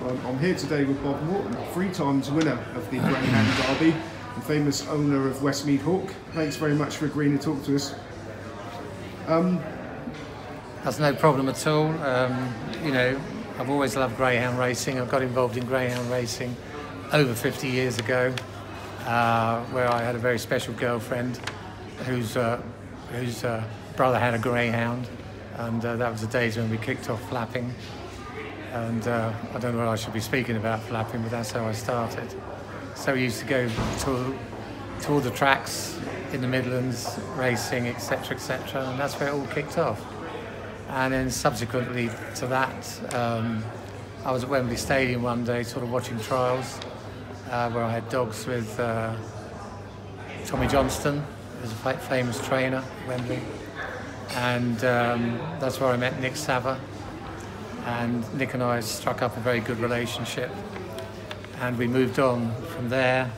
I'm here today with Bob Morton, 3 times winner of the Greyhound Derby and famous owner of Westmead Hawk. Thanks very much for agreeing to talk to us. That's no problem at all. You know, I've always loved greyhound racing. I got involved in greyhound racing over 50 years ago, where I had a very special girlfriend whose brother had a greyhound, and that was the days when we kicked off flapping. And I don't know what I should be speaking about flapping, but that's how I started. So we used to go to all the tracks in the Midlands, racing, etc., etc., and that's where it all kicked off. And then subsequently to that, I was at Wembley Stadium one day, sort of watching trials, where I had dogs with Tommy Johnston, who's a famous trainer at Wembley, and that's where I met Nick Sava. And Nick and I struck up a very good relationship, and we moved on from there.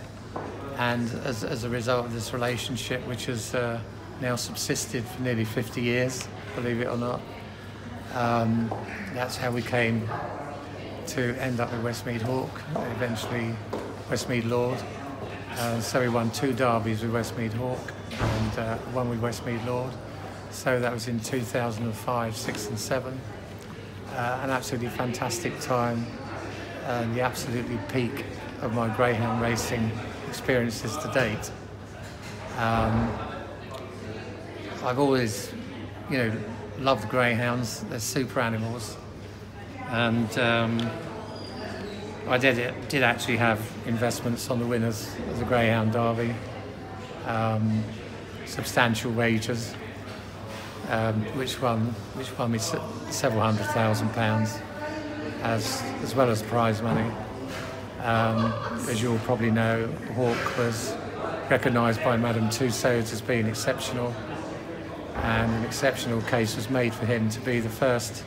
And as a result of this relationship, which has now subsisted for nearly 50 years, believe it or not, that's how we came to end up with Westmead Hawk, eventually Westmead Lord. So we won 2 derbies with Westmead Hawk and one with Westmead Lord. So that was in 2005, 6 and 7. An absolutely fantastic time, and the absolutely peak of my greyhound racing experiences to date. I've always, you know, loved greyhounds. They're super animals, and I did actually have investments on the winners of the Greyhound Derby, substantial wagers. Which won me several £100,000, as well as prize money. As you'll probably know, Hawk was recognised by Madame Tussauds as being exceptional, and an exceptional case was made for him to be the first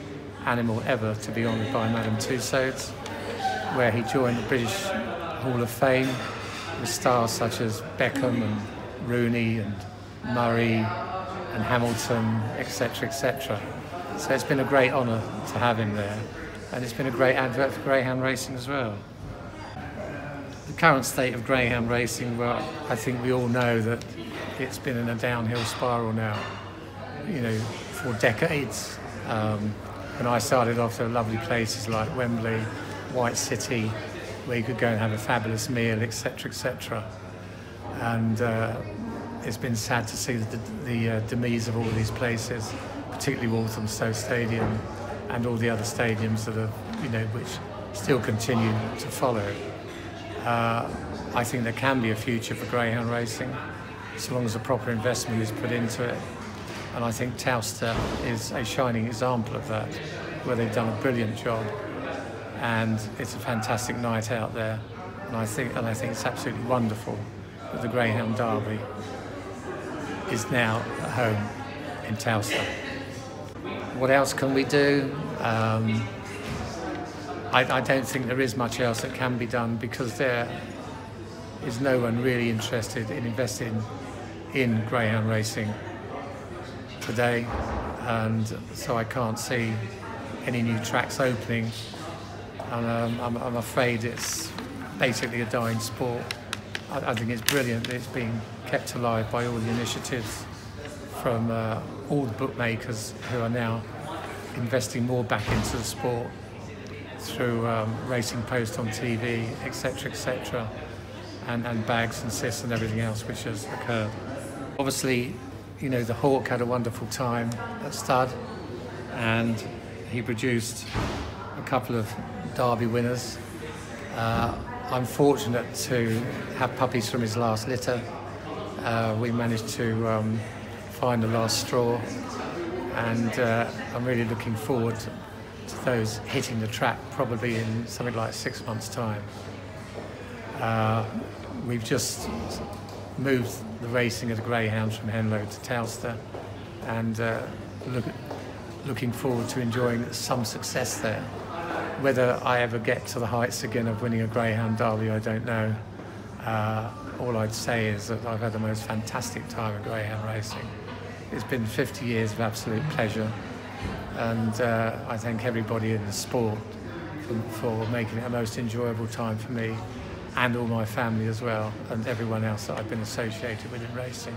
animal ever to be honoured by Madame Tussauds, where he joined the British Hall of Fame with stars such as Beckham and Rooney and Murray and Hamilton, etc., etc. So it's been a great honour to have him there, and it's been a great advert for greyhound racing as well. The current state of greyhound racing, well, I think we all know that it's been in a downhill spiral now, you know, for decades. When I started off, there were lovely places like Wembley, White City, where you could go and have a fabulous meal, etc., etc. And it's been sad to see the demise of all of these places, particularly Walthamstow Stadium and all the other stadiums that are, you know, which still continue to follow. I think there can be a future for greyhound racing, so long as a proper investment is put into it. And I think Towcester is a shining example of that, where they've done a brilliant job, and it's a fantastic night out there. And I think it's absolutely wonderful that the Greyhound Derby is now at home in Towcester. What else can we do? I don't think there is much else that can be done, because there is no one really interested in investing in greyhound racing today, and so I can't see any new tracks opening, and I'm afraid it's basically a dying sport. I think it's brilliant that it's being kept alive by all the initiatives from all the bookmakers who are now investing more back into the sport through Racing Post on TV, etc., etc., and bags and cysts and everything else which has occurred. Obviously, you know, the Hawk had a wonderful time at stud, and he produced a couple of Derby winners. I'm fortunate to have puppies from his last litter. We managed to find the last straw, and I'm really looking forward to those hitting the track probably in something like 6 months' time. We've just moved the racing of the greyhounds from Henlow to Towcester, and looking forward to enjoying some success there. Whether I ever get to the heights again of winning a Greyhound Derby, I don't know. All I'd say is that I've had the most fantastic time at greyhound racing. It's been 50 years of absolute pleasure, and I thank everybody in the sport for making it a most enjoyable time for me and all my family as well, and everyone else that I've been associated with in racing.